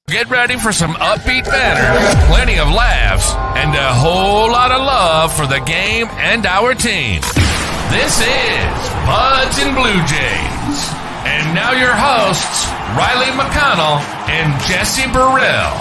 Get ready for some upbeat banter, plenty of laughs, and a whole lot of love for the game and our team. This is Buds and Blue Jays. And now your hosts, Riley McConnell and Jesse Burrell.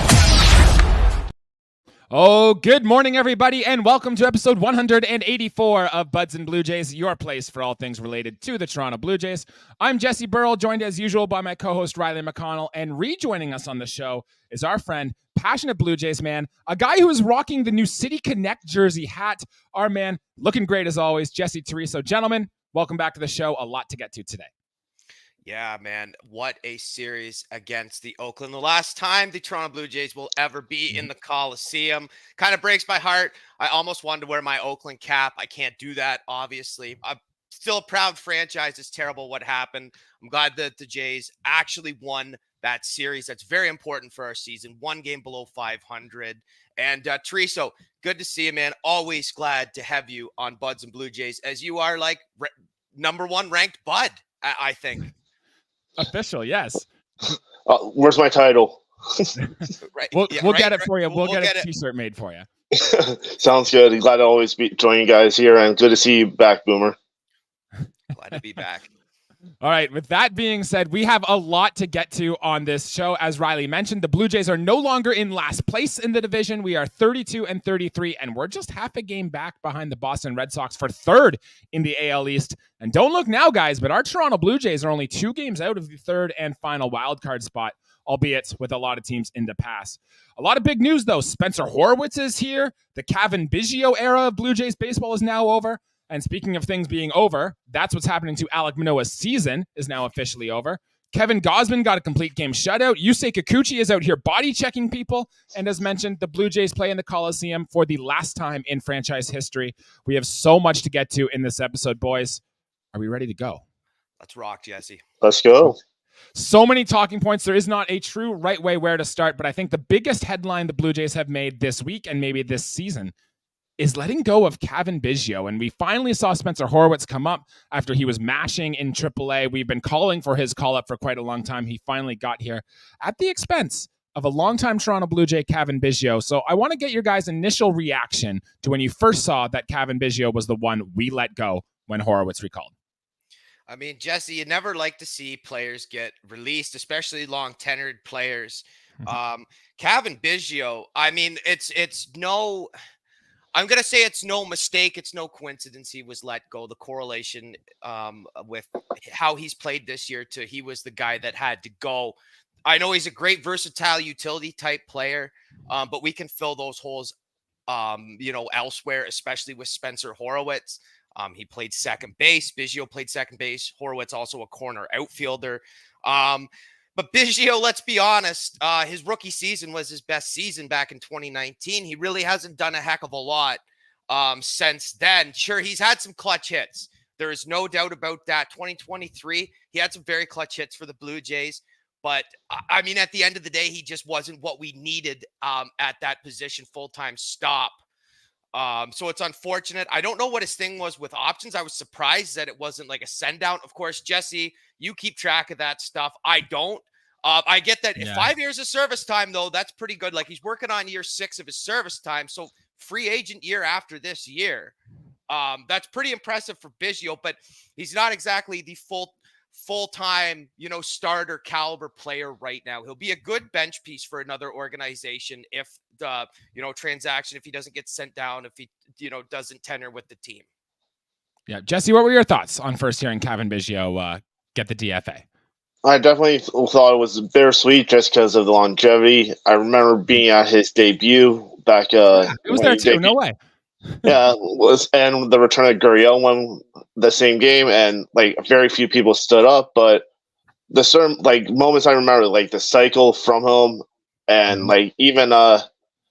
Oh, good morning, everybody, and welcome to episode 184 of Buds and Blue Jays, your place for all things related to the Toronto Blue Jays. I'm Jesse Burrell, joined as usual by my co-host Riley McConnell, and rejoining us on the show is our friend, passionate Blue Jays man, a guy who is rocking the new City Connect jersey hat, our man, looking great as always, Jesse Turiso. Gentlemen, welcome back to the show. A lot to get to today. Yeah, man, what a series against the Oakland. The last time the Toronto Blue Jays will ever be in the Coliseum. Kind of breaks my heart. I almost wanted to wear my Oakland cap. I can't do that, obviously. I'm still a proud franchise. It's terrible what happened. I'm glad that the Jays actually won that series. That's very important for our season. One game below 500. And Turiso, good to see you, man. Always glad to have you on Buds and Blue Jays, as you are like number one ranked Bud, I think. Official, yes. Where's my title? Right. We'll get it for you. We'll get a t-shirt made for you. Sounds good. Glad to always be joining you guys here, and good to see you back, Boomer. Glad to be back. All right, with that being said, we have a lot to get to on this show. As Riley mentioned, the Blue Jays are no longer in last place in the division. We are 32-33, and we're just half a game back behind the Boston Red Sox for third in the AL East. And don't look now, guys, but our Toronto Blue Jays are only 2 games out of the third and final wildcard spot, albeit with a lot of teams in the pass. A lot of big news, though. Spencer Horwitz is here. The Cavan Biggio era of Blue Jays baseball is now over. And speaking of things being over, that's what's happening to Alek Manoah's season is now officially over. Kevin Gausman got a complete game shutout. Yusei Kikuchi is out here body checking people. And as mentioned, the Blue Jays play in the Coliseum for the last time in franchise history. We have so much to get to in this episode, boys. Are we ready to go? Let's rock, Jesse. Let's go. So many talking points. There is not a true right way where to start, but I think the biggest headline the Blue Jays have made this week and maybe this season is letting go of Cavan Biggio. And we finally saw Spencer Horwitz come up after he was mashing in AAA. We've been calling for his call-up for quite a long time. He finally got here at the expense of a longtime Toronto Blue Jay, Cavan Biggio. So I want to get your guys' initial reaction to when you first saw that Cavan Biggio was the one we let go when Horwitz recalled. I mean, Jesse, you never like to see players get released, especially long-tenured players. Cavan Biggio, I mean, it's no... I'm going to say it's no mistake. It's no coincidence he was let go. The correlation with how he's played this year to he was the guy that had to go. I know he's a great versatile utility type player, but we can fill those holes, elsewhere, especially with Spencer Horwitz. He played second base. Biggio played second base. Horwitz also a corner outfielder. But Biggio, let's be honest, his rookie season was his best season back in 2019. He really hasn't done a heck of a lot since then. Sure, he's had some clutch hits. There is no doubt about that. 2023, he had some very clutch hits for the Blue Jays. But, I mean, at the end of the day, he just wasn't what we needed at that position, full-time stop. So it's unfortunate. I don't know what his thing was with options. I was surprised that it wasn't like a send down. Of course, Jesse, you keep track of that stuff. I don't. I get that 5 years of service time, though, that's pretty good. Like he's working on year 6 of his service time. So free agent year after this year. That's pretty impressive for Biggio, but he's not exactly the full-time, starter caliber player right now. He'll be a good bench piece for another organization if the, transaction, if he doesn't get sent down, if he, doesn't tenure with the team. Yeah. Jesse, what were your thoughts on first hearing Cavan Biggio get the DFA? I definitely thought it was bittersweet just because of the longevity. I remember being at his debut back. It was there too. No way. Yeah, and the return of Gurriel won the same game, and like very few people stood up. But the certain moments I remember, like the cycle from him, and like even how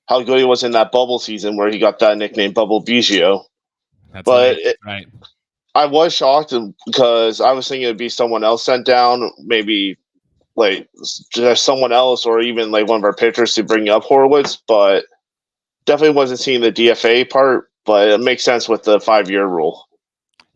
good he was in that bubble season where he got that nickname, Bubble Biggio. Right. I was shocked because I was thinking it'd be someone else sent down, maybe like just someone else, or even like one of our pitchers to bring up Horwitz, but definitely wasn't seeing the DFA part. But it makes sense with the 5-year rule.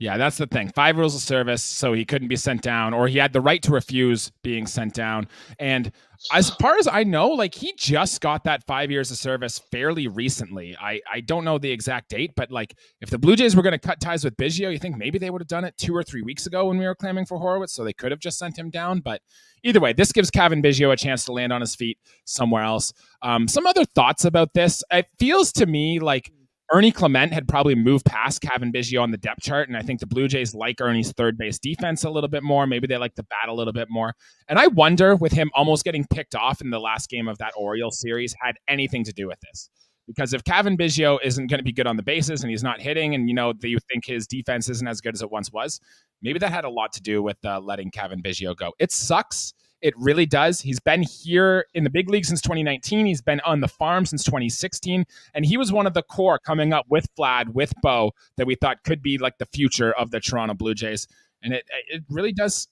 Yeah, that's the thing. 5 rules of service, so he couldn't be sent down, or he had the right to refuse being sent down. And as far as I know, like he just got that 5 years of service fairly recently. I don't know the exact date, but like if the Blue Jays were going to cut ties with Biggio, you think maybe they would have done it 2 or 3 weeks ago when we were clamming for Horwitz, so they could have just sent him down. But either way, this gives Cavan Biggio a chance to land on his feet somewhere else. Some other thoughts about this. It feels to me like Ernie Clement had probably moved past Cavan Biggio on the depth chart, and I think the Blue Jays like Ernie's third base defense a little bit more. Maybe they like the bat a little bit more. And I wonder, with him almost getting picked off in the last game of that Orioles series, had anything to do with this. Because if Cavan Biggio isn't going to be good on the bases and he's not hitting, and you think his defense isn't as good as it once was, maybe that had a lot to do with letting Cavan Biggio go. It sucks. It really does. He's been here in the big league since 2019. He's been on the farm since 2016. And he was one of the core coming up with Vlad, with Bo, that we thought could be like the future of the Toronto Blue Jays. And it really does.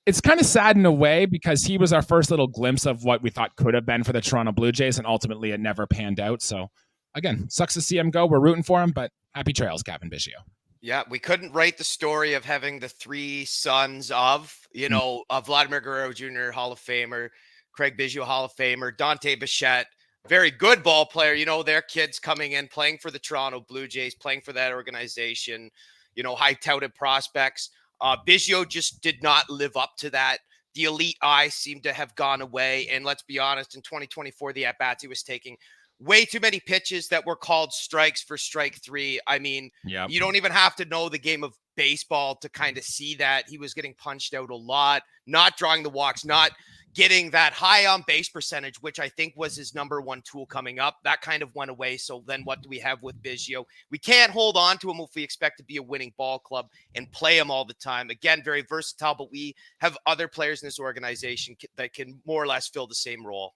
It's kind of sad in a way because he was our first little glimpse of what we thought could have been for the Toronto Blue Jays. And ultimately it never panned out. So again, sucks to see him go. We're rooting for him, but happy trails, Cavan Biggio. Yeah, we couldn't write the story of having the 3 sons of, Vladimir Guerrero Jr., Hall of Famer, Craig Biggio, Hall of Famer, Dante Bichette, very good ball player. Their kids coming in, playing for the Toronto Blue Jays, playing for that organization, high touted prospects. Biggio just did not live up to that. The elite eye seemed to have gone away. And let's be honest, in 2024, the at-bats he was taking, way too many pitches that were called strikes for strike 3. I mean, You don't even have to know the game of baseball to kind of see that. He was getting punched out a lot, not drawing the walks, not getting that high on base percentage, which I think was his number one tool coming up. That kind of went away. So then what do we have with Biggio? We can't hold on to him if we expect to be a winning ball club and play him all the time. Again, very versatile, but we have other players in this organization that can more or less fill the same role.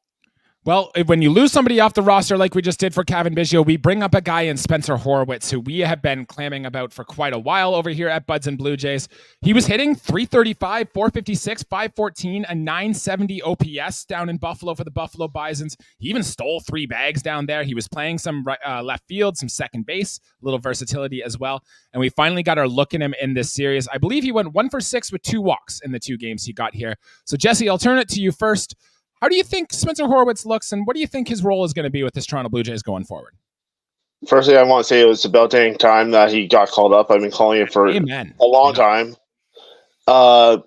Well, when you lose somebody off the roster like we just did for Cavan Biggio, we bring up a guy in Spencer Horwitz, who we have been clamming about for quite a while over here at Buds and Blue Jays. He was hitting .335, .456, .514, a .970 OPS down in Buffalo for the Buffalo Bisons. He even stole 3 bags down there. He was playing some left field, some second base, a little versatility as well. And we finally got our look at him in this series. I believe he went 1 for 6 with 2 walks in the 2 games he got here. So, Jesse, I'll turn it to you first. How do you think Spencer Horwitz looks, and what do you think his role is going to be with this Toronto Blue Jays going forward? Firstly, I want to say it was about dang time that he got called up. I've been calling it for a long time.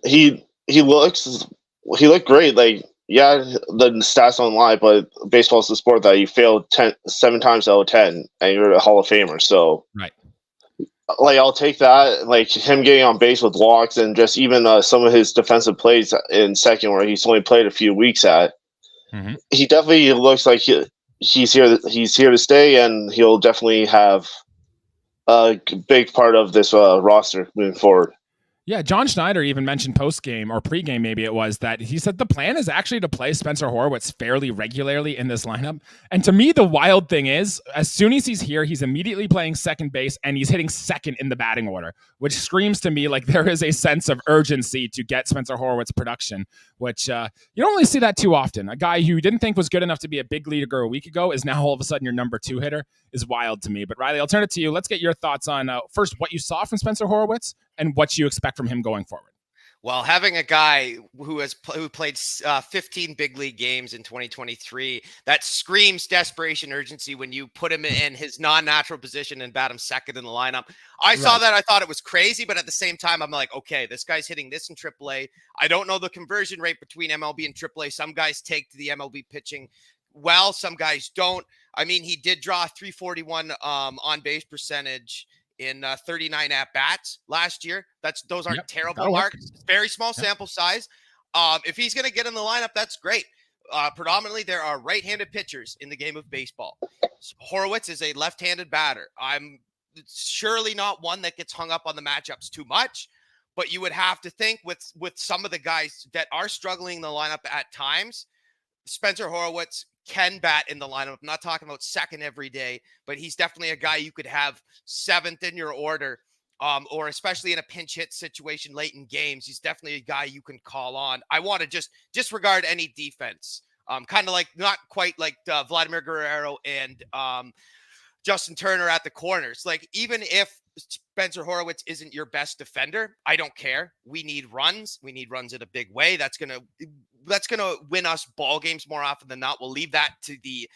He looked great. Like, yeah, the stats don't lie, but baseball's the sport that you failed 7 times out of 10, and you're a Hall of Famer. So, right. Like, I'll take that. Like, him getting on base with walks and just even some of his defensive plays in second where he's only played a few weeks at. Mm-hmm. He definitely looks like he's here to stay, and he'll definitely have a big part of this roster moving forward. Yeah, John Schneider even mentioned post-game or pre-game, maybe it was, that he said the plan is actually to play Spencer Horwitz fairly regularly in this lineup. And to me, the wild thing is, as soon as he's here, he's immediately playing second base and he's hitting second in the batting order, which screams to me like there is a sense of urgency to get Spencer Horwitz production, which you don't really see that too often. A guy who you didn't think was good enough to be a big leaguer a week ago is now all of a sudden your number 2 hitter is wild to me. But Riley, I'll turn it to you. Let's get your thoughts on first what you saw from Spencer Horwitz and what you expect from him going forward. Well, having a guy who played 15 big league games in 2023, that screams desperation, urgency when you put him in his non-natural position and bat him second in the lineup. I saw that. I thought it was crazy, but at the same time, I'm like, okay, this guy's hitting this in AAA. I don't know the conversion rate between MLB and AAA. Some guys take to the MLB pitching well, some guys don't. I mean, he did draw 341 on base percentage in 39 at-bats last year. Those aren't terrible marks. Very small sample size. If he's going to get in the lineup, that's great. Predominantly, there are right-handed pitchers in the game of baseball. So Horwitz is a left-handed batter. I'm surely not one that gets hung up on the matchups too much, but you would have to think with some of the guys that are struggling in the lineup at times, Spencer Horwitz can bat in the lineup. I'm not talking about second every day, but he's definitely a guy you could have 7th in your order, or especially in a pinch hit situation late in games. He's definitely a guy you can call on. I want to just disregard any defense, kind of like not quite like Vladimir Guerrero and Justin Turner at the corners. Like, even if Spencer Horwitz isn't your best defender, I don't care. We need runs. We need runs in a big way. That's gonna win us ball games more often than not. We'll leave that to the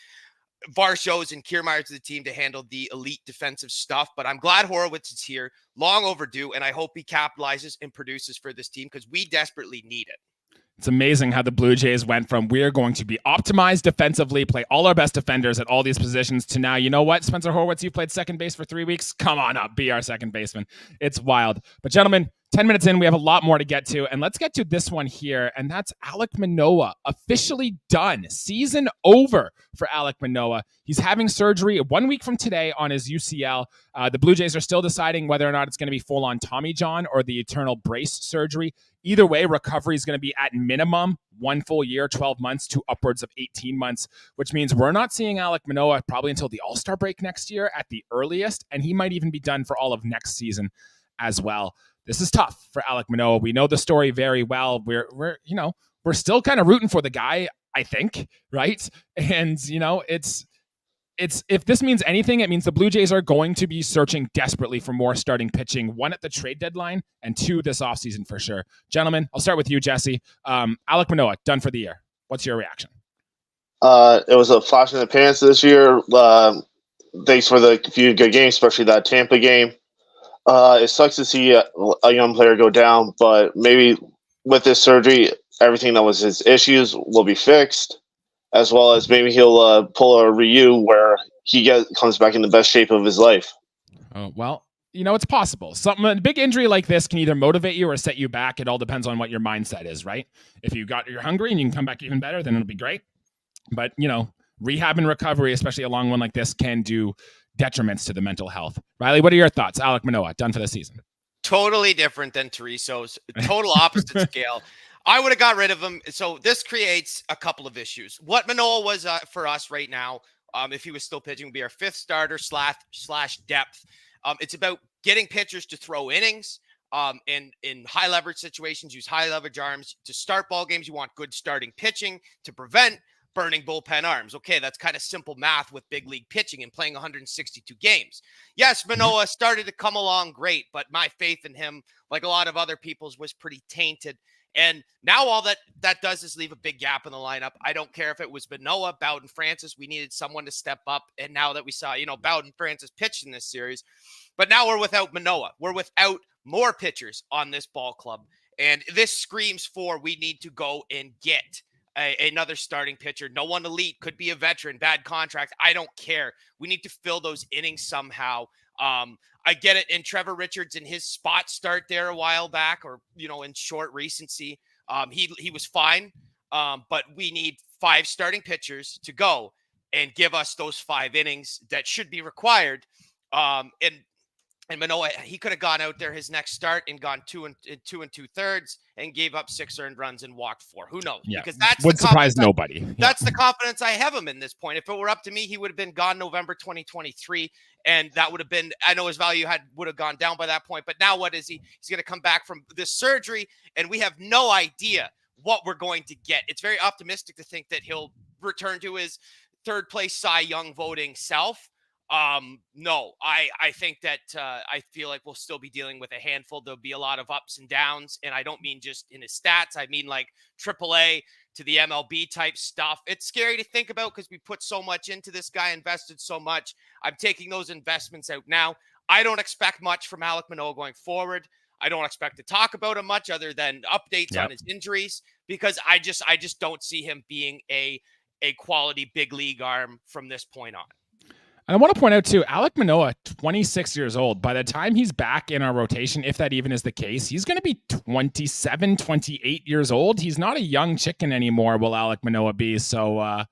Varsho's and Kiermaier to the team to handle the elite defensive stuff. But I'm glad Horwitz is here. Long overdue, and I hope he capitalizes and produces for this team because we desperately need it. It's amazing how the Blue Jays went from we're going to be optimized defensively, play all our best defenders at all these positions, to now, you know what, Spencer Horwitz, you played second base for 3 weeks. Come on up, be our second baseman. It's wild. But gentlemen, 10 minutes in, we have a lot more to get to. And let's get to this one here. And that's Alek Manoah, officially done. Season over for Alek Manoah. He's having surgery 1 week from today on his UCL. The Blue Jays are still deciding whether or not it's going to be full-on Tommy John or the eternal brace surgery. Either way, recovery is going to be at minimum 1 full year, 12 months to upwards of 18 months, which means we're not seeing Alek Manoah probably until the All-Star break next year at the earliest, and he might even be done for all of next season as well. This is tough for Alek Manoah. We know the story very well. We're still kind of rooting for the guy, I think, right? And it's if this means anything, it means the Blue Jays are going to be searching desperately for more starting pitching, 1 at the trade deadline and 2 this offseason for sure. Gentlemen, I'll start with you, Jesse. Alek Manoah, done for the year. What's your reaction? It was a flash in the pants this year. Thanks for the few good games, especially that Tampa game. It sucks to see a young player go down, but maybe with this surgery, everything that was his issues will be fixed, as well as maybe he'll pull a Ryu where he comes back in the best shape of his life. Oh, well, it's possible. A big injury like this can either motivate you or set you back. It all depends on what your mindset is, right? If you're hungry and you can come back even better, then it'll be great. But, rehab and recovery, especially a long one like this, can do detriments to the mental health. Riley, what are your thoughts? Alek Manoah, done for the season. Totally different than Tereso's. Total opposite scale. I would have got rid of him. So this creates a couple of issues. What Manoah was for us right now, if he was still pitching, would be our 5th starter slash depth. It's about getting pitchers to throw innings. In high leverage situations, use high leverage arms. To start ball games, you want good starting pitching to prevent burning bullpen arms. Okay, that's kind of simple math with big league pitching and playing 162 games. Yes, Manoah started to come along great, but my faith in him, like a lot of other people's, was pretty tainted. And now all that does is leave a big gap in the lineup. I don't care if it was Manoah, Bowden, Francis. We needed someone to step up. And now that we saw, Bowden, Francis pitched in this series, but now we're without Manoah. We're without more pitchers on this ball club. And this screams for we need to go and get another starting pitcher. No one elite, could be a veteran, bad contract. I don't care. We need to fill those innings somehow. I get it. And Trevor Richards in his spot start there a while back, or, in short recency, he was fine. But we need 5 starting pitchers to go and give us those 5 innings that should be required. And Manoah, he could have gone out there his next start and gone 2 2/3 and gave up 6 earned runs and walked 4. Who knows? Yeah, because that's would surprise nobody. That's the confidence I have him in this point. If it were up to me, he would have been gone November 2023, and that would have been. I know his value would have gone down by that point, but now what is he? He's going to come back from this surgery, and we have no idea what we're going to get. It's very optimistic to think that he'll return to his 3rd place Cy Young voting self. No, I think that I feel like we'll still be dealing with a handful. There'll be a lot of ups and downs, and I don't mean just in his stats. I mean like AAA to the MLB type stuff. It's scary to think about because we put so much into this guy, invested so much. I'm taking those investments out now. I don't expect much from Alek Manoah going forward. I don't expect to talk about him much other than updates on his injuries, because I just don't see him being a quality big league arm from this point on. And I want to point out, too, Alek Manoah, 26 years old. By the time he's back in our rotation, if that even is the case, he's going to be 27, 28 years old. He's not a young chicken anymore, will Alek Manoah be? So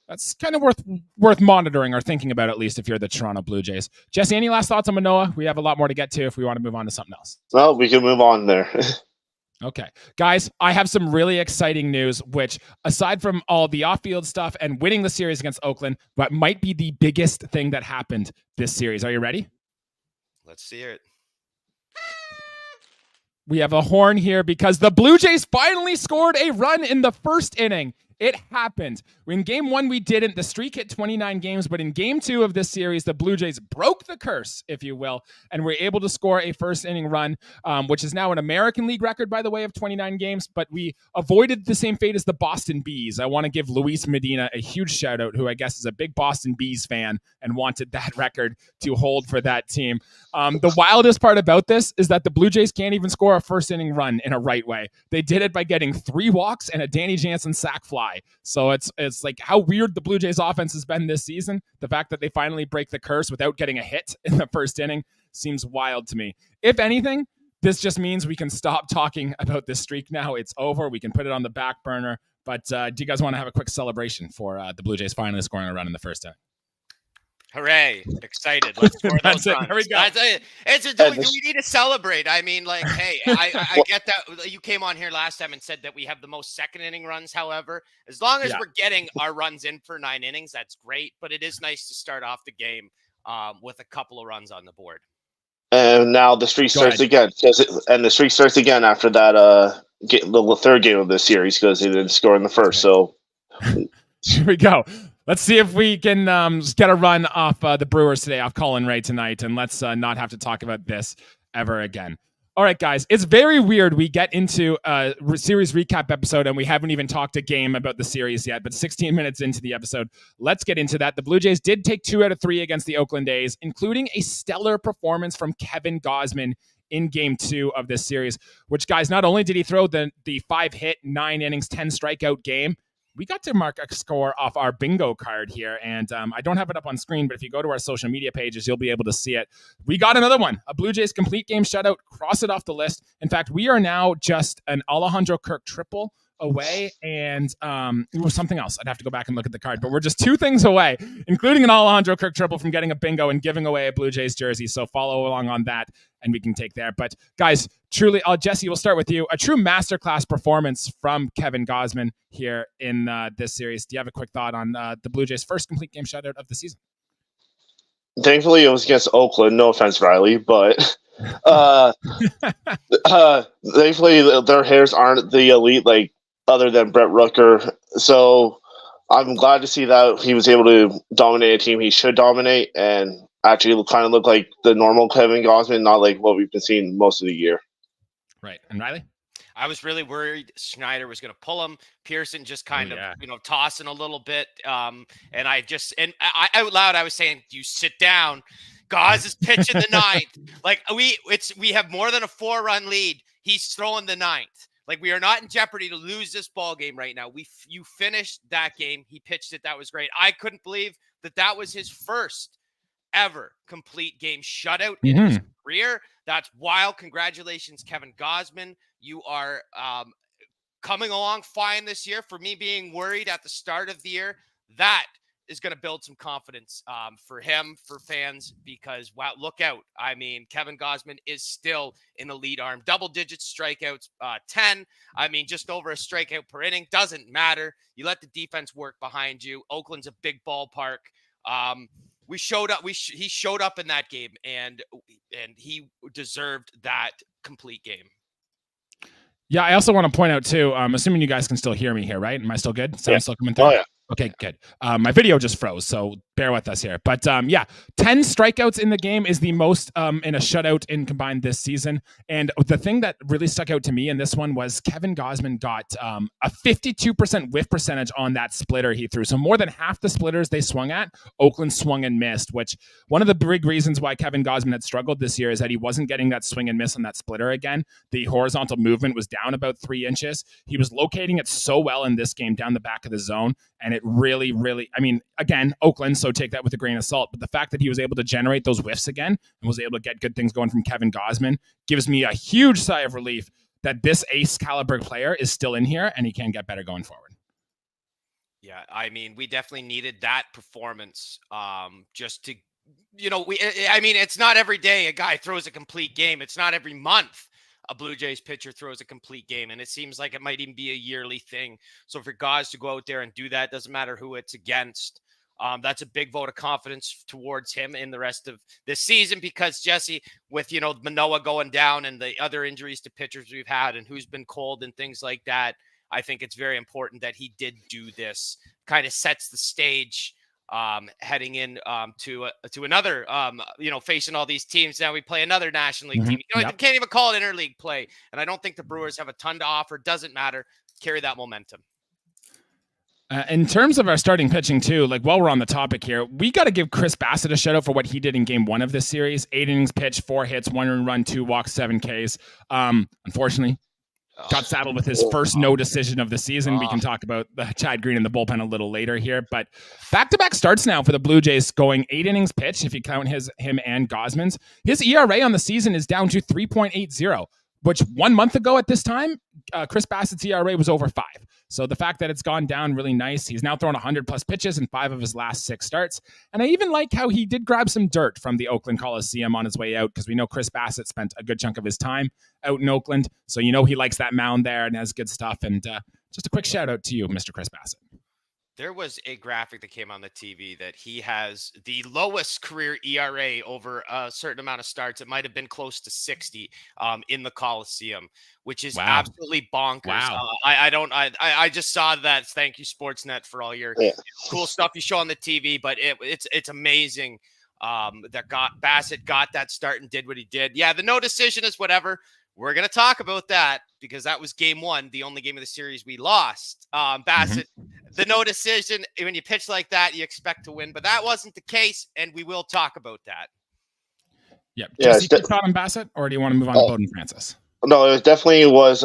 that's kind of worth monitoring or thinking about, at least, if you're the Toronto Blue Jays. Jesse, any last thoughts on Manoah? We have a lot more to get to if we want to move on to something else. Well, we can move on there. Okay. Guys, I have some really exciting news, which, aside from all the off-field stuff and winning the series against Oakland, what might be the biggest thing that happened this series. Are you ready? Let's see it. We have a horn here because the Blue Jays finally scored a run in the 1st inning. It happened. In game 1, we didn't. The streak hit 29 games, but in game 2 of this series, the Blue Jays broke the curse, if you will, and were able to score a first inning run, which is now an American League record, by the way, of 29 games, but we avoided the same fate as the Boston Bees. I want to give Luis Medina a huge shout out, who I guess is a big Boston Bees fan and wanted that record to hold for that team. The wildest part about this is that the Blue Jays can't even score a first inning run in a right way. They did it by getting 3 walks and a Danny Jansen sac fly. So it's like how weird the Blue Jays offense has been this season. The fact that they finally break the curse without getting a hit in the first inning seems wild to me. If anything, this just means we can stop talking about this streak now. It's over. We can put it on the back burner. But do you guys want to have a quick celebration for the Blue Jays finally scoring a run in the first inning? Hooray. Excited. Let's score That's those it. runs. There we go. We need to celebrate. I mean, like, hey, I get that. You came on here last time and said that we have the most second inning runs. However, as long as we're getting our runs in for 9 innings, that's great. But it is nice to start off the game with a couple of runs on the board. And now the streak starts again. And the streak starts again after that the third game of this series because they didn't score in the first. So here we go. Let's see if we can get a run off the Brewers today, off Colin Ray tonight, and let's not have to talk about this ever again. All right, guys, it's very weird. We get into a series recap episode, and we haven't even talked a game about the series yet, but 16 minutes into the episode, let's get into that. The Blue Jays did take 2 out of 3 against the Oakland A's, including a stellar performance from Kevin Gausman in game 2 of this series, which, guys, not only did he throw the 5-hit, 9 innings, 10 strikeout game, we got to mark a score off our bingo card here, and I don't have it up on screen, but if you go to our social media pages, you'll be able to see it. We got another one, a Blue Jays complete game shutout. Cross it off the list. In fact, we are now just an Alejandro Kirk triple away, and it was something else. I'd have to go back and look at the card, but we're just 2 things away, including an Alejandro Kirk triple from getting a bingo and giving away a Blue Jays jersey. So follow along on that, and we can take there. But guys, truly, Jesse, we'll start with you. A true masterclass performance from Kevin Gausman here in this series. Do you have a quick thought on the Blue Jays' first complete game shutout of the season? Thankfully, it was against Oakland. No offense, Riley, but thankfully their hairs aren't the elite, like other than Brett Rooker. So I'm glad to see that he was able to dominate a team he should dominate and actually kind of look like the normal Kevin Gausman, not like what we've been seeing most of the year. Right. And Riley? I was really worried Schneider was going to pull him. Pearson just kind of, tossing a little bit. And I out loud, I was saying, you sit down. Gauze is pitching the 9th. Like we have more than a 4-run lead. He's throwing the 9th. Like, we are not in jeopardy to lose this ball game right now. You finished that game. He pitched it. That was great. I couldn't believe that was his first ever complete game shutout in his career. That's wild. Congratulations, Kevin Gausman. You are coming along fine this year. For me being worried at the start of the year, that is going to build some confidence for him, for fans, because, wow, look out. I mean, Kevin Gausman is still in elite arm. Double-digit strikeouts, 10. I mean, just over a strikeout per inning. Doesn't matter. You let the defense work behind you. Oakland's a big ballpark. We showed up. He showed up in that game, and he deserved that complete game. Yeah, I also want to point out, too, I'm assuming you guys can still hear me here, right? Am I still good? Sound still coming through? Oh, yeah. Okay, good. My video just froze, so bear with us here. But 10 strikeouts in the game is the most in a shutout in combined this season. And the thing that really stuck out to me in this one was Kevin Gausman got a 52% whiff percentage on that splitter he threw. So more than half the splitters they swung at, Oakland swung and missed, which one of the big reasons why Kevin Gausman had struggled this year is that he wasn't getting that swing and miss on that splitter again. The horizontal movement was down about 3 inches. He was locating it so well in this game down the back of the zone. And it really, really, I mean, again, Oakland, so take that with a grain of salt. But the fact that he was able to generate those whiffs again and was able to get good things going from Kevin Gausman gives me a huge sigh of relief that this ace caliber player is still in here and he can get better going forward. Yeah, I mean, we definitely needed that performance just to, it's not every day a guy throws a complete game. It's not every month a Blue Jays pitcher throws a complete game, and it seems like it might even be a yearly thing. So for guys to go out there and do that, doesn't matter who it's against. That's a big vote of confidence towards him in the rest of this season because, Jesse, with, Manoah going down and the other injuries to pitchers we've had and who's been cold and things like that, I think it's very important that he did do this. Kind of sets the stage heading in to another, facing all these teams. Now we play another National League team. You can't even call it interleague play. And I don't think the Brewers have a ton to offer. Doesn't matter. Carry that momentum. In terms of our starting pitching too, like while we're on the topic here, we got to give Chris Bassitt a shout out for what he did in game 1 of this series. 8 innings pitched, 4 hits, 1 earned run, 2 walks, 7 Ks. Unfortunately, got saddled with his first no decision of the season. We can talk about the Chad Green in the bullpen a little later here, but back-to-back starts now for the Blue Jays, going 8 innings pitched if you count him and Gausman's. His ERA on the season is down to 3.80, which 1 month ago at this time, Chris Bassitt's ERA was over 5. So the fact that it's gone down, really nice. He's now thrown 100-plus pitches in 5 of his last 6 starts. And I even like how he did grab some dirt from the Oakland Coliseum on his way out, because we know Chris Bassitt spent a good chunk of his time out in Oakland. So he likes that mound there and has good stuff. And just a quick shout out to you, Mr. Chris Bassitt. There was a graphic that came on the TV that he has the lowest career ERA over a certain amount of starts. It might have been close to 60 in the Coliseum, which is absolutely bonkers. Wow. I just saw that. Thank you, Sportsnet, for all your cool stuff you show on the TV. But it's amazing that Bassitt got that start and did what he did. Yeah, the no decision is whatever. We're going to talk about that because that was game 1, the only game of the series we lost. Bassitt, the no decision, when you pitch like that, you expect to win, but that wasn't the case, and we will talk about that. Yep. Jesse, keep thought on Bassitt, or do you want to move on to Bowden Francis? No, it definitely was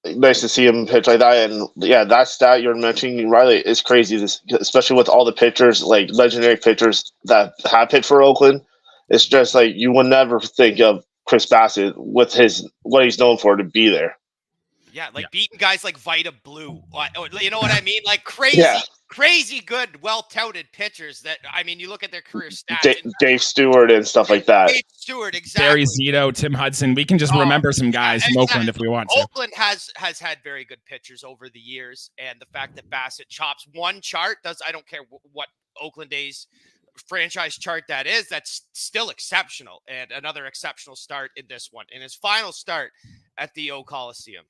nice to see him pitch like that. And yeah, that stat you're mentioning, Riley, is crazy, especially with all the pitchers, like legendary pitchers that have pitched for Oakland. It's just like you would never think of Chris Bassitt with what he's known for to be there. Yeah, beating guys like Vita Blue. You know what I mean? Like crazy good, well-touted pitchers that, you look at their career stats. Dave Stewart and stuff like that. Dave Stewart, exactly. Barry Zito, Tim Hudson. We can just remember some guys from Oakland if we want to. Oakland has had very good pitchers over the years, and the fact that Bassitt chops one chart I don't care what Oakland A's franchise chart that is, that's still exceptional, and another exceptional start in this one, in his final start at the O Coliseum.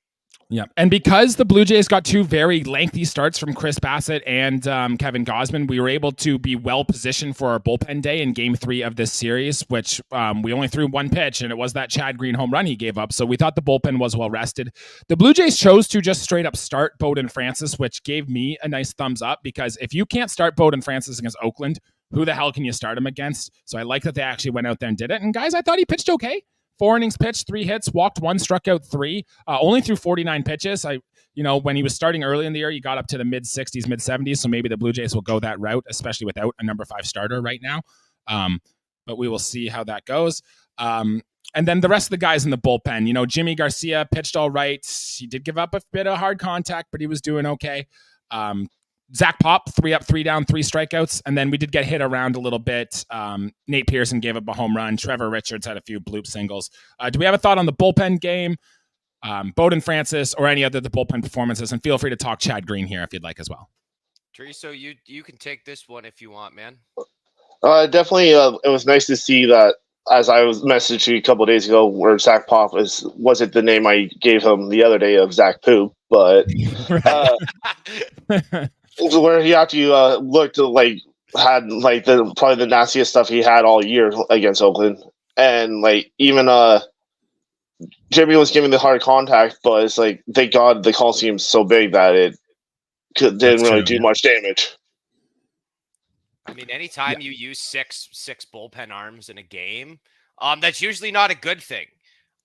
Yeah, and because the Blue Jays got 2 very lengthy starts from Chris Bassitt and Kevin Gausman, we were able to be well positioned for our bullpen day in Game 3 of this series, which we only threw 1 pitch, and it was that Chad Green home run he gave up. So we thought the bullpen was well rested. The Blue Jays chose to just straight up start Bowden Francis, which gave me a nice thumbs up, because if you can't start Bowden Francis against Oakland, who the hell can you start him against? So I like that they actually went out there and did it. And guys, I thought he pitched okay. 4 innings pitched, 3 hits, walked 1, struck out 3, only through 49 pitches. When he was starting early in the year, he got up to the mid-60s, mid-70s. So maybe the Blue Jays will go that route, especially without a number 5 starter right now. But we will see how that goes. And then the rest of the guys in the bullpen, Jimmy Garcia pitched all right. He did give up a bit of hard contact, but he was doing okay. Zach Pop, 3 up, 3 down, 3 strikeouts. And then we did get hit around a little bit. Nate Pearson gave up a home run. Trevor Richards had a few bloop singles. Do we have a thought on the bullpen game, Bowden Francis, or any other of the bullpen performances? And feel free to talk Chad Green here if you'd like as well. Teresa, you can take this one if you want, man. Definitely, it was nice to see that, as I was messaging you a couple of days ago, where Zach Pop wasn't the name I gave him the other day of Zach Poop, but where he actually looked had probably the nastiest stuff he had all year against Oakland, and even Jimmy was giving the hard contact, but it's thank God the Coliseum's so big that it didn't really do much damage. Anytime you use six bullpen arms in a game, that's usually not a good thing.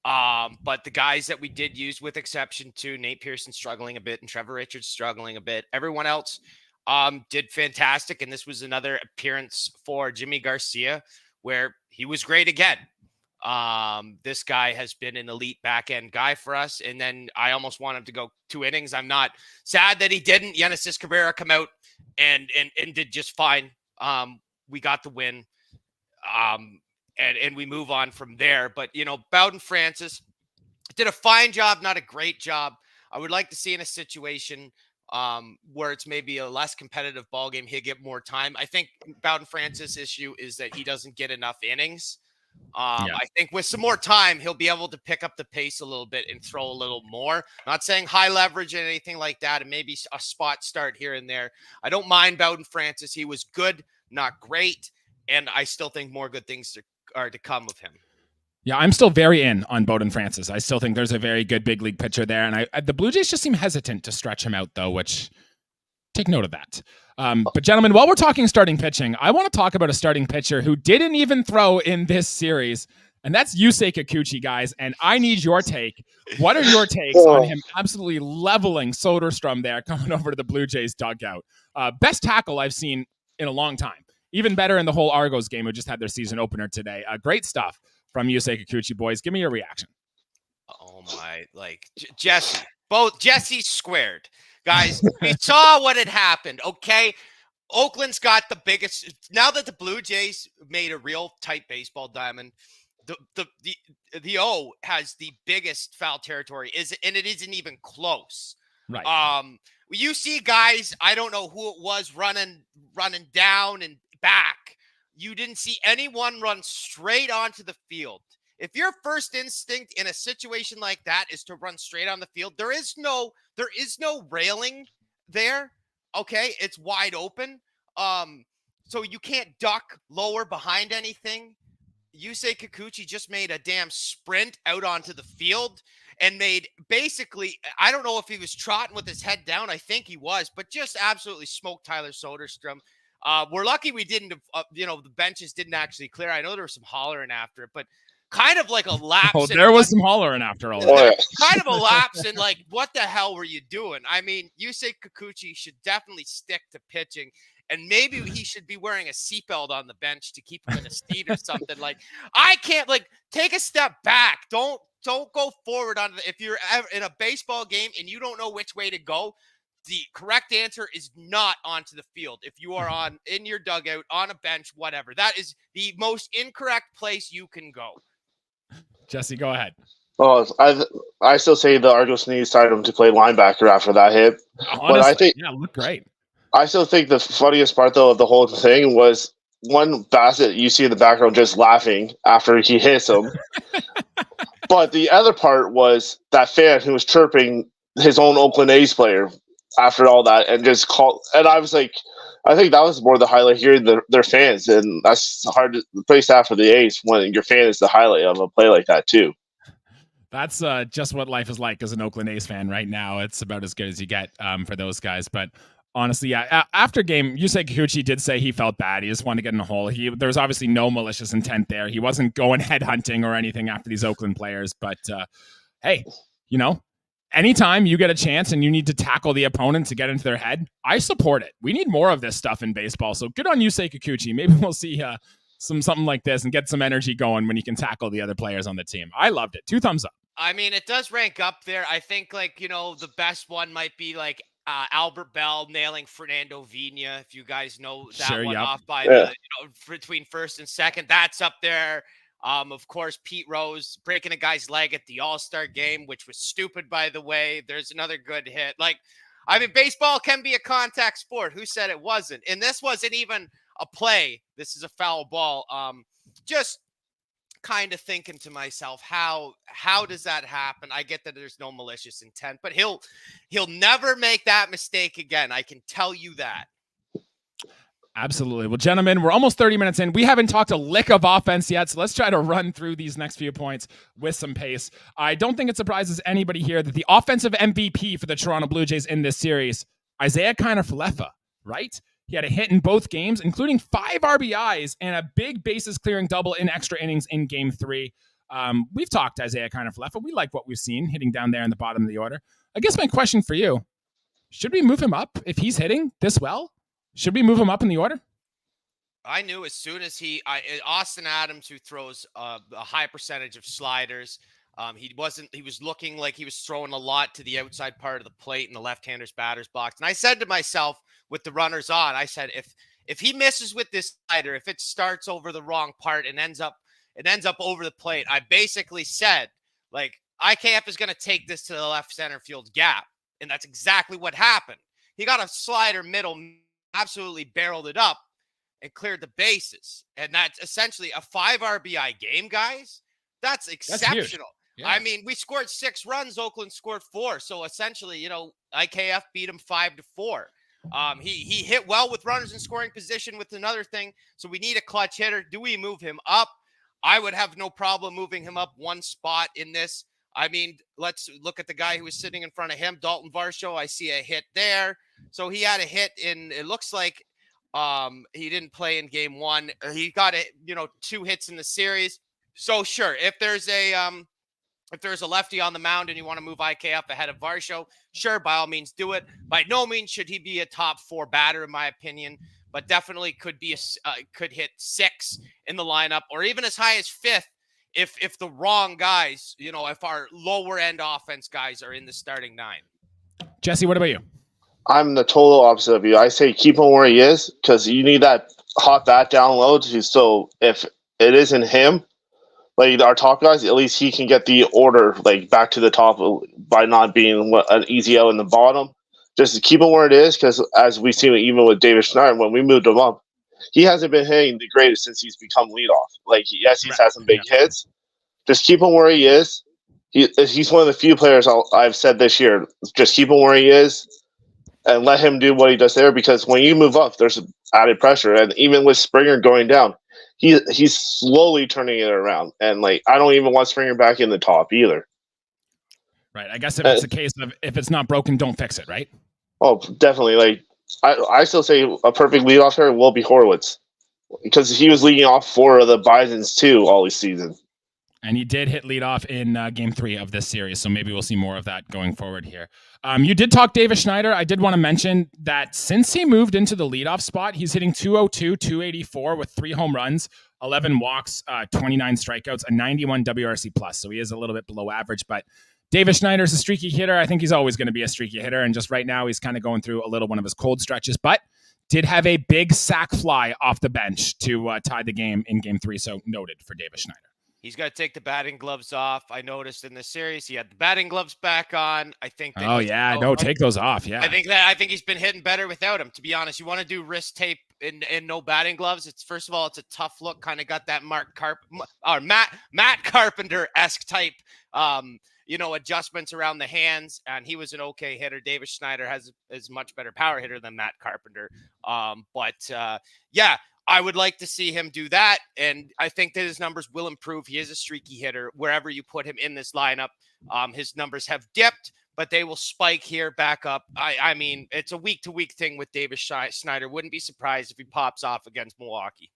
But the guys that we did use, with exception to Nate Pearson struggling a bit and Trevor Richards struggling a bit, everyone else did fantastic. And this was another appearance for Jimmy Garcia where he was great again. This guy has been an elite back end guy for us. And then I almost want him to go 2 innings. I'm not sad that he didn't. Genesis Cabrera come out and did just fine. We got the win. And we move on from there. But, Bowden Francis did a fine job, not a great job. I would like to see in a situation where it's maybe a less competitive ball game, he'll get more time. I think Bowden Francis' issue is that he doesn't get enough innings. I think with some more time, he'll be able to pick up the pace a little bit and throw a little more. Not saying high leverage and anything like that, and maybe a spot start here and there. I don't mind Bowden Francis. He was good, not great, and I still think more good things are to come of him. Yeah, I'm still very in on Bowden Francis. I still think there's a very good big league pitcher there, and the Blue Jays just seem hesitant to stretch him out, though, which take note of that. But gentlemen, while we're talking starting pitching, I want to talk about a starting pitcher who didn't even throw in this series, and that's Yusei Kikuchi, guys. And I need your take. What are your takes on him absolutely leveling Soderstrom there coming over to the Blue Jays dugout? Best tackle I've seen in a long time. Even better in the whole Argos game, who just had their season opener today. Great stuff from Yusei Kikuchi, boys. Give me your reaction. Oh my, Jesse squared. Guys, we saw what had happened, okay? Oakland's got the biggest. Now that the Blue Jays made a real tight baseball diamond, the O has the biggest foul territory, and it isn't even close. Right. You see guys, I don't know who it was, running down and back. You didn't see anyone run straight onto the field. If your first instinct in a situation like that is to run straight on the field, there is no railing there. Okay, it's wide open. So you can't duck lower behind anything. Yusei Kikuchi just made a damn sprint out onto the field and made basically, I don't know if he was trotting with his head down. I think he was, but just absolutely smoked Tyler Soderstrom. We're lucky we didn't, the benches didn't actually clear. I know there was some hollering after it, but kind of like a lapse. Oh, there was some hollering after all that. Kind of a lapse in like, what the hell were you doing? I mean, Yusei Kikuchi should definitely stick to pitching, and maybe he should be wearing a seatbelt on the bench to keep him in a seat or something. Like, I can't, like, take a step back. Don't go forward on if you're ever in a baseball game and you don't know which way to go. The correct answer is not onto the field. If you are in your dugout, on a bench, whatever, that is the most incorrect place you can go. Jesse, go ahead. Oh, I still say the Argos need to start him to play linebacker after that hit. Honestly, but I think looked great. I still think the funniest part though of the whole thing was one Bassett you see in the background just laughing after he hits him. But the other part was that fan who was chirping his own Oakland A's player after all that and just called. And I was like, I think that was more the highlight here, their fans. And that's hard to play staff for the A's when your fan is the highlight of a play like that too. That's just what life is like as an Oakland A's fan right now. It's about as good as you get for those guys. But honestly, yeah, after game, Yusei Kikuchi did say he felt bad. He just wanted to get in a hole. There was obviously no malicious intent there. He wasn't going headhunting or anything after these Oakland players. But hey, anytime you get a chance and you need to tackle the opponent to get into their head, I support it. We need more of this stuff in baseball. So good on Yusei Kikuchi. Maybe we'll see something like this and get some energy going when you can tackle the other players on the team. I loved it. 2 thumbs up. I mean, it does rank up there. I think the best one might be like Albert Bell nailing Fernando Vina. If you guys know that off by between first and second, that's up there. Of course, Pete Rose breaking a guy's leg at the All-Star game, which was stupid, by the way. There's another good hit. Baseball can be a contact sport. Who said it wasn't? And this wasn't even a play. This is a foul ball. Just kind of thinking to myself, how does that happen? I get that there's no malicious intent, but he'll never make that mistake again. I can tell you that. Absolutely. Well, gentlemen, we're almost 30 minutes in. We haven't talked a lick of offense yet, so let's try to run through these next few points with some pace. I don't think it surprises anybody here that the offensive MVP for the Toronto Blue Jays in this series, Isiah Kiner Falefa, right? He had a hit in both games, including 5 RBIs and a big bases clearing double in extra innings in Game 3. We've talked Isiah Kiner Falefa. We like what we've seen hitting down there in the bottom of the order. I guess my question for you, should we move him up if he's hitting this well? Should we move him up in the order? I knew as soon as Austin Adams, who throws a high percentage of sliders, he was looking like he was throwing a lot to the outside part of the plate in the left-hander's batter's box. And I said to myself with the runners on, I said, if he misses with this slider, if it starts over the wrong part and ends up over the plate, I basically said, IKF is going to take this to the left center field gap. And that's exactly what happened. He got a slider middle, absolutely barreled it up. and cleared the bases. And that's essentially a 5 RBI game, guys. That's exceptional. Yeah. I mean, we scored 6 runs. Oakland scored 4. So essentially, IKF beat him 5-4. He hit well with runners in scoring position with another thing. So we need a clutch hitter. Do we move him up? I would have no problem moving him up one spot in this. I mean, let's look at the guy who was sitting in front of him, Dalton Varsho. I see a hit there. So he had a hit it looks like he didn't play in game 1. He got 2 hits in the series. So sure, if there's a lefty on the mound and you want to move IKF ahead of Varsho, sure, by all means do it. By no means should he be a top 4 batter, in my opinion, but definitely could hit 6 in the lineup, or even as high as 5th if the wrong guys, if our lower end offense guys are in the starting 9. Jesse, what about you? I'm the total opposite of you. I say keep him where he is because you need that hot bat down low. So if it isn't him, like our top guys, at least he can get the order like back to the top by not being an easy out in the bottom. Just keep him where it is because as we've seen even with David Schneider, when we moved him up, he hasn't been hitting the greatest since he's become leadoff. Like, yes, he's had some big hits. Just keep him where he is. He's one of the few players I've said this year. Just keep him where he is and let him do what he does there because when you move up, there's added pressure. And even with Springer going down, he's slowly turning it around. And, like, I don't even want Springer back in the top either. Right. I guess if it's a case of if it's not broken, don't fix it, right? Oh, definitely. Like, I still say a perfect leadoff hitter will be Horwitz because he was leading off 4 of the Bisons too all this season. And he did hit leadoff in game 3 of this series, so maybe we'll see more of that going forward here. You did talk Davis Schneider. I did want to mention that since he moved into the leadoff spot, he's hitting 202, 284 with 3 home runs, 11 walks, 29 strikeouts, a 91 WRC plus. So he is a little bit below average, but Davis Schneider's a streaky hitter. I think he's always going to be a streaky hitter, and just right now he's kind of going through one of his cold stretches, but did have a big sac fly off the bench to tie the game in game 3, so noted for Davis Schneider. He's got to take the batting gloves off. I noticed in the series he had the batting gloves back on. I think. Take those off. Yeah. I think he's been hitting better without him. To be honest, you want to do wrist tape and no batting gloves. It's first of all, it's a tough look. Kind of got that Matt Carpenter-esque type, adjustments around the hands. And he was an okay hitter. Davis Schneider is much better power hitter than Matt Carpenter. I would like to see him do that, and I think that his numbers will improve. He is a streaky hitter. Wherever you put him in this lineup, his numbers have dipped, but they will spike here back up. I mean, it's a week-to-week thing with Davis Schneider. Wouldn't be surprised if he pops off against Milwaukee.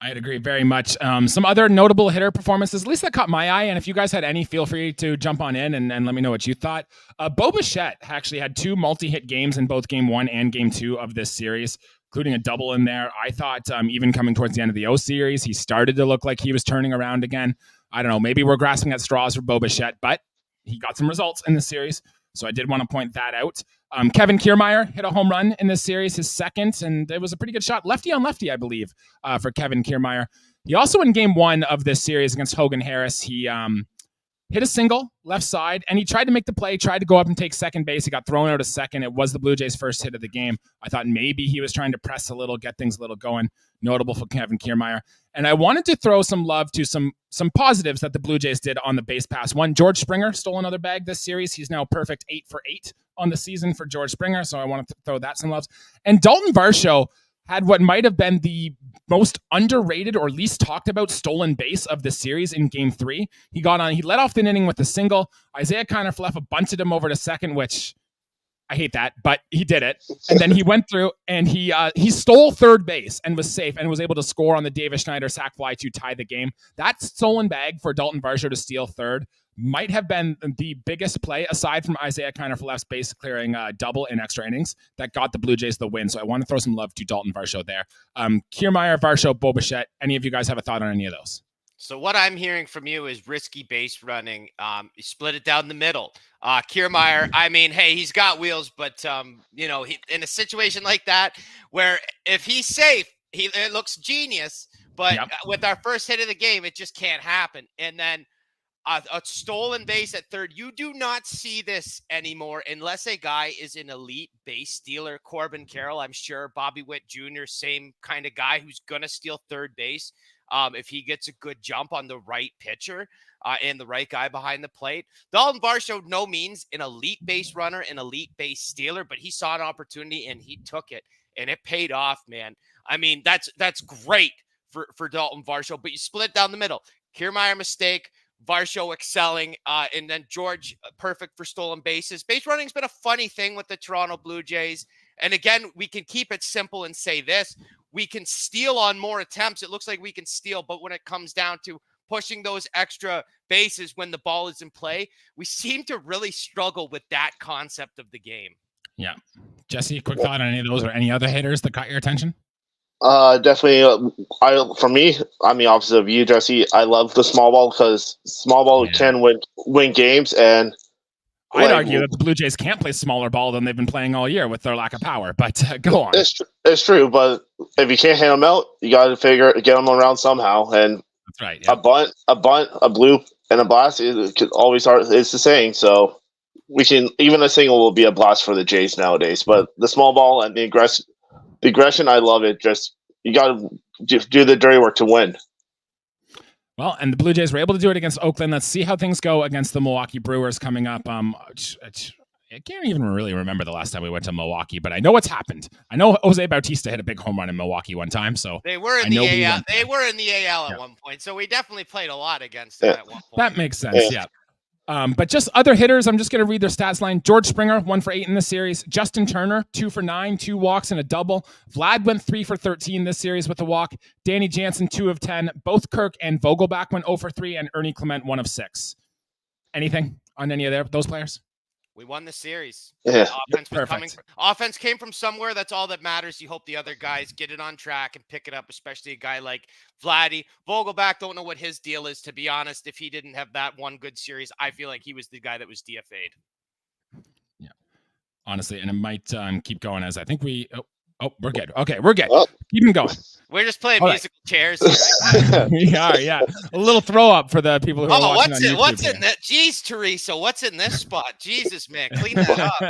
I'd agree very much. Some other notable hitter performances, at least that caught my eye, and if you guys had any, feel free to jump on in and let me know what you thought. Bo Bichette actually had 2 multi-hit games in both game 1 and game 2 of this series, including a double in there. I thought even coming towards the end of the O series, he started to look like he was turning around again. I don't know, maybe we're grasping at straws for Bo Bichette, but he got some results in the series, so I did want to point that out. Kevin Kiermaier hit a home run in this series, his second, and it was a pretty good shot. Lefty on lefty, I believe, for Kevin Kiermaier. He also, in game 1 of this series against Hogan Harris, he hit a single left side, and he tried to make the play, tried to go up and take second base. He got thrown out a second. It was the Blue Jays' first hit of the game. I thought maybe he was trying to press a little, get things a little going. Notable for Kevin Kiermaier. And I wanted to throw some love to some positives that the Blue Jays did on the base pass. One, George Springer stole another bag this series. He's now perfect 8 for 8 on the season for George Springer, so I wanted to throw that some loves. And Dalton Varsho had what might have been the most underrated or least talked about stolen base of the series in game 3. He led off the inning with a single. Isiah Kiner Falefa bunted him over to second, which I hate that, but he did it. And then he went through and he stole third base and was safe and was able to score on the Davis Schneider sac fly to tie the game. That stolen bag for Dalton Varsho to steal third might have been the biggest play, aside from Isiah Kiner Falef's base clearing double in extra innings, that got the Blue Jays the win. So I want to throw some love to Dalton Varsho there. Kiermaier, Varsho, Bo Bichette, any of you guys have a thought on any of those? So what I'm hearing from you is risky base running. You split it down the middle. Kiermaier, I mean, hey, he's got wheels, but in a situation like that, where if he's safe, it looks genius. But with our first hit of the game, it just can't happen. And then a stolen base at third. You do not see this anymore unless a guy is an elite base stealer. Corbin Carroll, I'm sure. Bobby Witt Jr., same kind of guy who's going to steal third base if he gets a good jump on the right pitcher and the right guy behind the plate. Dalton Varsho, no means an elite base runner, an elite base stealer, but he saw an opportunity and he took it, and it paid off, man. I mean, that's great for Dalton Varsho, but you split it down the middle. Kiermaier mistake, Varsho excelling, and then George perfect for stolen bases. Base running's been a funny thing with the Toronto Blue Jays. And again, we can keep it simple and say this. We can steal on more attempts. It looks like we can steal, but when it comes down to pushing those extra bases when the ball is in play, we seem to really struggle with that concept of the game. Yeah. Jesse, quick thought on any of those or any other hitters that caught your attention? Definitely. For me, I mean, opposite of you, Jesse, I love the small ball because small ball can win games. And I'd argue that the Blue Jays can't play smaller ball than they've been playing all year with their lack of power. But go on. It's true, but if you can't hit them out, you got to get them around somehow. And that's right. Yeah. A bunt, a bloop, and a blast. It could always start. It's the saying. So we can even a single will be a blast for the Jays nowadays. But the small ball and the aggression, I love it. Just you got to do the dirty work to win. Well, and the Blue Jays were able to do it against Oakland. Let's see how things go against the Milwaukee Brewers coming up. I can't even really remember the last time we went to Milwaukee, but I know what's happened. I know Jose Bautista hit a big home run in Milwaukee one time. So they were in the AL. They were in the AL at one point, so we definitely played a lot against them at one point. That makes sense. Yeah. But just other hitters, I'm just going to read their stats line. George Springer, 1 for 8 in the series. Justin Turner, 2 for 9, 2 walks and a double. Vlad went 3 for 13 this series with a walk. Danny Jansen, 2 of 10. Both Kirk and Vogelbach went 0 for 3, and Ernie Clement, 1 of 6. Anything on any of those players? We won the series. Yeah. Offense came from somewhere. That's all that matters. You hope the other guys get it on track and pick it up, especially a guy like Vladdy. Vogelbach, don't know what his deal is, to be honest. If he didn't have that one good series, I feel like he was the guy that was DFA'd. Yeah, honestly, and it might keep going as I think we... Oh, we're good. Okay, we're good. Well, keep them going. We're just playing musical chairs here. We are, yeah. A little throw up for the people who are watching on YouTube. What's in that? Jeez, Teresa, what's in this spot? Jesus, man, clean that up.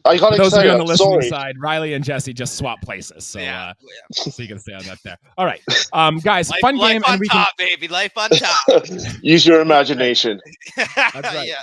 I got for those of you on the listening Sorry. side, Riley and Jesse just swap places, so so you can stay on that there. All right, guys, Life fun game, on and we top, baby. Life on top. Use your imagination. That's right. Yeah.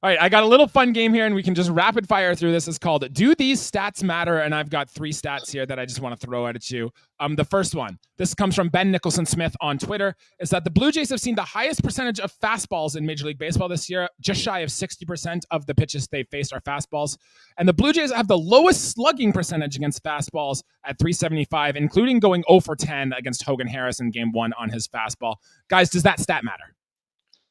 All right, I got a little fun game here, and we can just rapid fire through this. It's called Do These Stats Matter? And I've got 3 stats here that I just want to throw out at you. The first one, this comes from Ben Nicholson Smith on Twitter, is that the Blue Jays have seen the highest percentage of fastballs in Major League Baseball this year. Just shy of 60% of the pitches they faced are fastballs. And the Blue Jays have the lowest slugging percentage against fastballs at 375, including going 0 for 10 against Hogan Harris in Game 1 on his fastball. Guys, does that stat matter?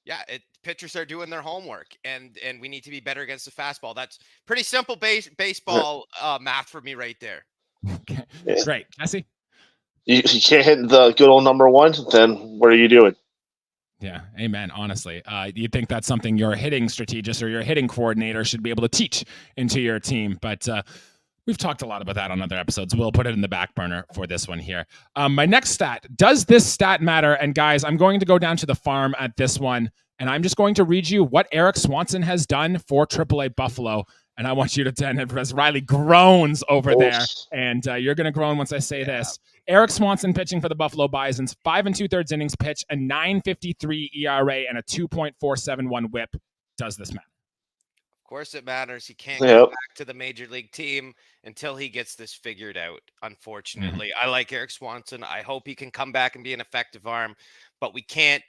Yeah, pitchers are doing their homework, and we need to be better against the fastball. That's pretty simple baseball math for me right there. Okay, great. Jesse? You can't hit the good old number 1, then what are you doing? Yeah, amen, honestly. You think that's something your hitting strategist or your hitting coordinator should be able to teach into your team, but we've talked a lot about that on other episodes. We'll put it in the back burner for this one here. My next stat, does this stat matter? And guys, I'm going to go down to the farm at this one, and I'm just going to read you what Eric Swanson has done for AAA Buffalo. And I want you to attend it as Riley groans over there. And you're going to groan once I say this. Eric Swanson pitching for the Buffalo Bisons, 5 2/3 innings pitch, a 9.53 ERA, and a 2.471 WHIP. Does this matter? Of course it matters. He can't go back to the major league team until he gets this figured out, unfortunately. I like Eric Swanson. I hope he can come back and be an effective arm, but we can't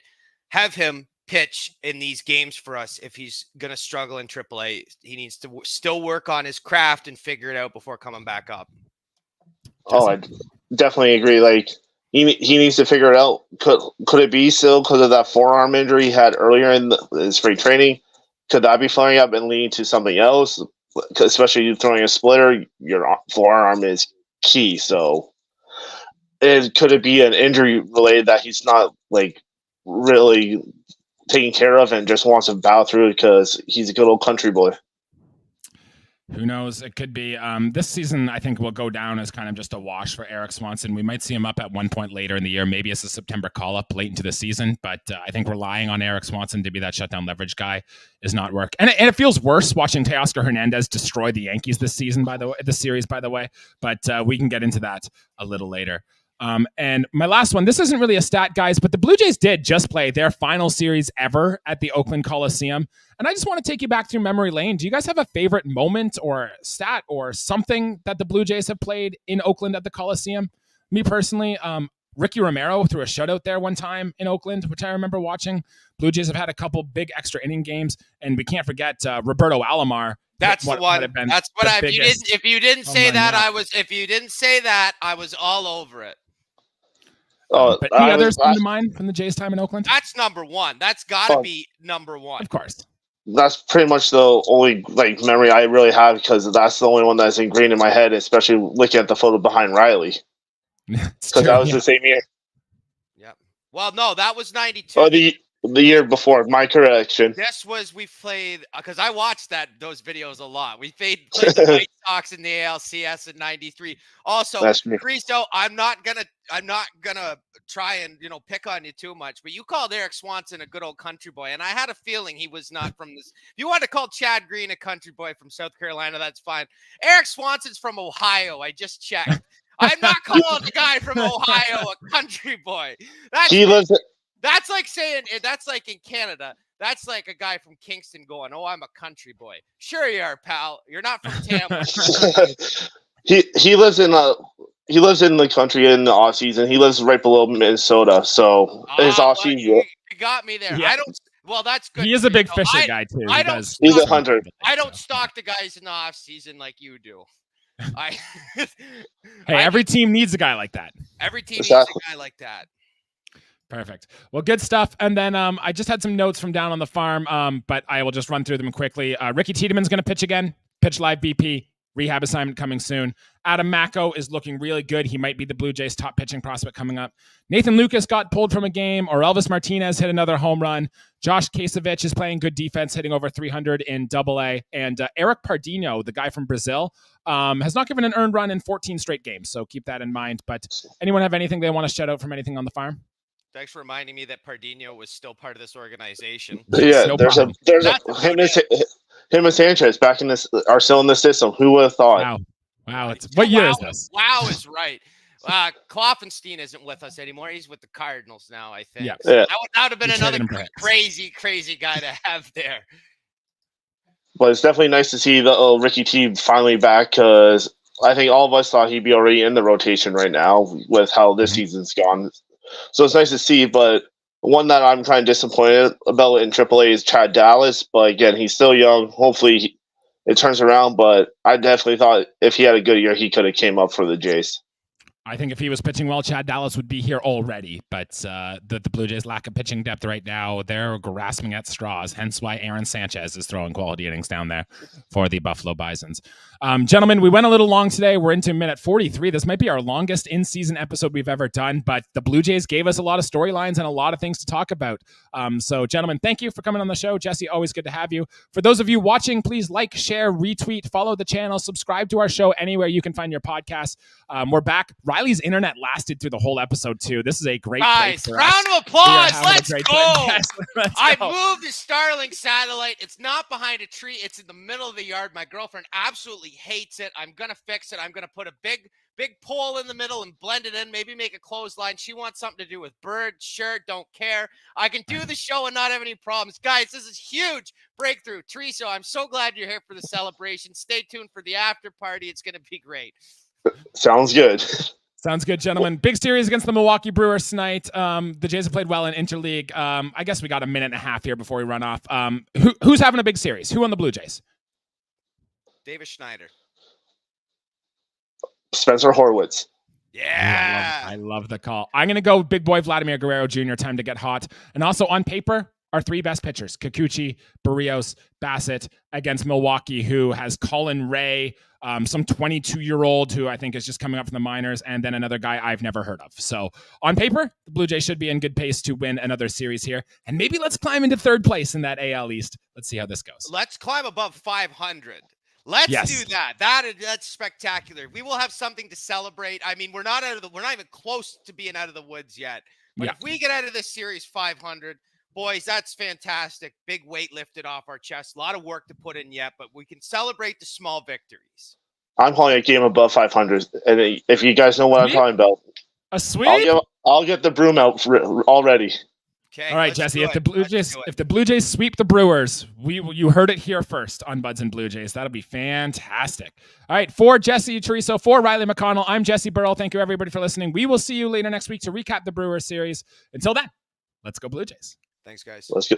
have him pitch in these games for us if he's going to struggle in AAA. He needs to still work on his craft and figure it out before coming back up. Oh, I definitely agree. Like he needs to figure it out. Could it be still because of that forearm injury he had earlier in the spring training? Could that be flaring up and leading to something else? Especially you throwing a splitter, your forearm is key. So, could it be an injury related that he's not like really taken care of and just wants to bow through it because he's a good old country boy? Who knows? It could be. This season, I think, will go down as kind of just a wash for Erik Swanson. We might see him up at one point later in the year. Maybe it's a September call-up late into the season. But I think relying on Erik Swanson to be that shutdown leverage guy is not work. And it feels worse watching Teoscar Hernandez destroy the Yankees this season, by the way. But we can get into that a little later. And my last one, this isn't really a stat, guys, but the Blue Jays did just play their final series ever at the Oakland Coliseum. And I just want to take you back through memory lane. Do you guys have a favorite moment or stat or something that the Blue Jays have played in Oakland at the Coliseum? Me personally, Ricky Romero threw a shutout there one time in Oakland, which I remember watching. Blue Jays have had a couple big extra inning games, and we can't forget Roberto Alomar. That's the one. That's what I. If you didn't say that, I was all over it. But any others come to mind from the Jays' time in Oakland? That's number one. That's got to be number one. Of course. That's pretty much the only memory I really have, because that's the only one that's ingrained in my head, especially looking at the photo behind Riley. Because that was the same year. Yep. Well, no, that was 92. Oh, the year before. My correction. This was we played because I watched those videos a lot. We played the White Sox in the ALCS in '93. Also, Cristo, I'm not gonna try and pick on you too much, but you called Erik Swanson a good old country boy, and I had a feeling he was not from this. If you want to call Chad Green a country boy from South Carolina, that's fine. Erik Swanson's from Ohio. I just checked. I'm not calling the guy from Ohio a country boy. That's like saying, that's like in Canada, that's like a guy from Kingston going, "Oh, I'm a country boy." Sure you are, pal. You're not from Tampa. He lives in the country in the off season. He lives right below Minnesota, so his off season. You got me there. Yeah. Well, that's good. He is a big fisher guy too. He's a hunter. I don't stalk the guys in the off season like you do. Every team needs a guy like that. Every team needs a guy like that. Perfect. Well, good stuff. And then I just had some notes from down on the farm, but I will just run through them quickly. Ricky Tiedemann's going to pitch again. Pitch live BP. Rehab assignment coming soon. Adam Macko is looking really good. He might be the Blue Jays' top pitching prospect coming up. Nathan Lucas got pulled from a game, or Elvis Martinez hit another home run. Josh Kasevich is playing good defense, hitting over 300 in Double-A. And Eric Pardinho, the guy from Brazil, has not given an earned run in 14 straight games. So keep that in mind. But anyone have anything they want to shout out from anything on the farm? Thanks for reminding me that Pardinho was still part of this organization. Yeah, him and Sanchez back in this are still in the system. Who would have thought? Wow. What year is this? Wow is right. Kloffenstein isn't with us anymore. He's with the Cardinals now, I think. Yeah. So that would have been another crazy guy to have there. But it's definitely nice to see the Ricky T finally back, because I think all of us thought he'd be already in the rotation right now with how this season's gone. So it's nice to see, but one that I'm kind of disappointed about in AAA is Chad Dallas. But again, he's still young. Hopefully it turns around, but I definitely thought if he had a good year, he could have came up for the Jays. I think if he was pitching well, Chad Dallas would be here already. But the Blue Jays' lack of pitching depth right now, they're grasping at straws. Hence why Aaron Sanchez is throwing quality innings down there for the Buffalo Bisons. Gentlemen, we went a little long today. We're into minute 43. This might be our longest in-season episode we've ever done, but the Blue Jays gave us a lot of storylines and a lot of things to talk about. So, gentlemen, thank you for coming on the show. Jesse, always good to have you. For those of you watching, please like, share, retweet, follow the channel, subscribe to our show anywhere you can find your podcast. We're back. Riley's internet lasted through the whole episode, too. This is a great break for us. Round of applause. Let's go. Yes, let's I go. moved the Starlink satellite. It's not behind a tree. It's in the middle of the yard. My girlfriend absolutely hates it. I'm going to fix it. I'm going to put a big pole in the middle and blend it in, maybe make a clothesline. She wants something to do with bird, shirt, don't care. I can do the show and not have any problems. Guys, this is huge breakthrough. Teresa, I'm so glad you're here for the celebration. Stay tuned for the after party. It's going to be great. Sounds good. Sounds good, gentlemen. Big series against the Milwaukee Brewers tonight. The Jays have played well in Interleague. I guess we got a minute and a half here before we run off. Who's having a big series? Who on the Blue Jays? Davis Schneider. Spencer Horwitz. Yeah. I love the call. I'm going to go big boy Vladimir Guerrero Jr. Time to get hot. And also on paper, our three best pitchers, Kikuchi, Barrios, Bassett, against Milwaukee, who has Colin Ray, some 22-year-old who I think is just coming up from the minors, and then another guy I've never heard of. So on paper, the Blue Jays should be in good pace to win another series here. And maybe let's climb into third place in that AL East. Let's see how this goes. Let's climb above 500. Let's Yes. do that. That's spectacular. We will have something to celebrate. I mean, we're not even close to being out of the woods yet. But if we get out of this series 500, boys, that's fantastic. Big weight lifted off our chest. A lot of work to put in yet, but we can celebrate the small victories. I'm calling a game above 500, and if you guys know what I'm talking about, a sweep. I'll get the broom out already. Okay. All right, Jesse. If the Blue Jays sweep the Brewers, you heard it here first on Buds and Blue Jays. That'll be fantastic. All right, for Jesse Chorizo, for Riley McConnell, I'm Jesse Burrell. Thank you everybody for listening. We will see you later next week to recap the Brewers series. Until then, let's go Blue Jays. Thanks, guys. Let's go.